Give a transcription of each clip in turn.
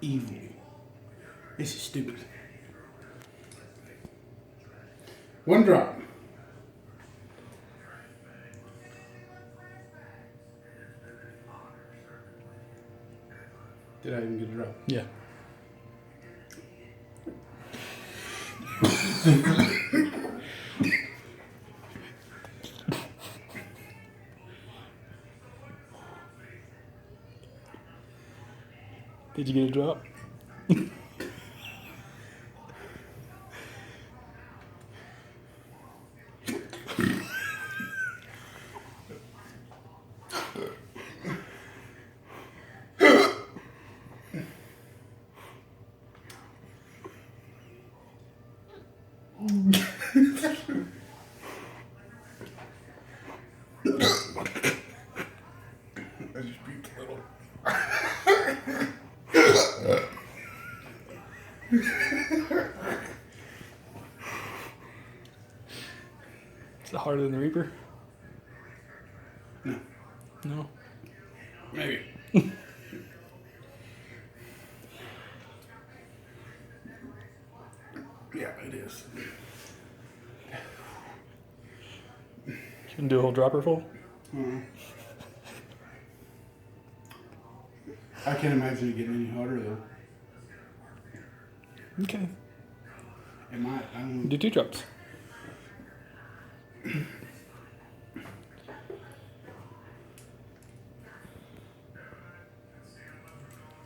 evil. This is stupid. One drop. Did I even get a drop? Yeah. Did you get a drop? I just peeked a little. Is it harder than the Reaper? No. No. Maybe. Yeah, it is. You can do a whole dropper full? I can't imagine it getting any harder though. Okay. It might. I don't know. Do 2 drops.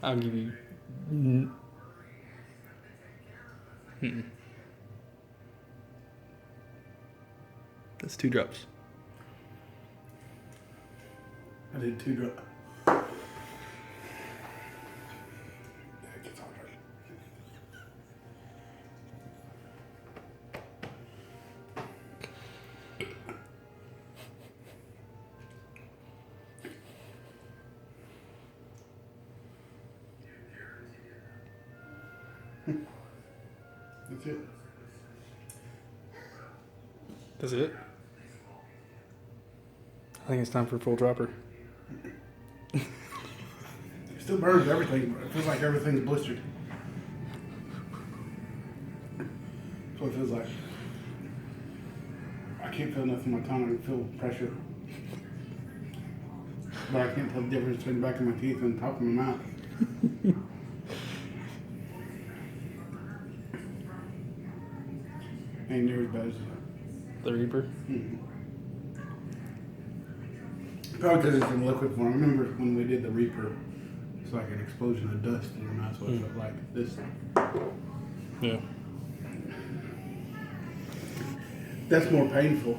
I'll give you. That's 2 drops. I did 2 drops. It gets harder. That's it. That's it? I think it's time for a full dropper. It still burns everything. It feels like everything's blistered. That's what it feels like. I can't feel nothing in my tongue. I can feel pressure. But I can't tell the difference between the back of my teeth and the top of my mouth. Ain't near as bad as The Reaper? probably because it's in liquid form. I remember when we did the Reaper, it's like an explosion of dust in your mouth. That's what it felt like. This, Yeah. that's more painful.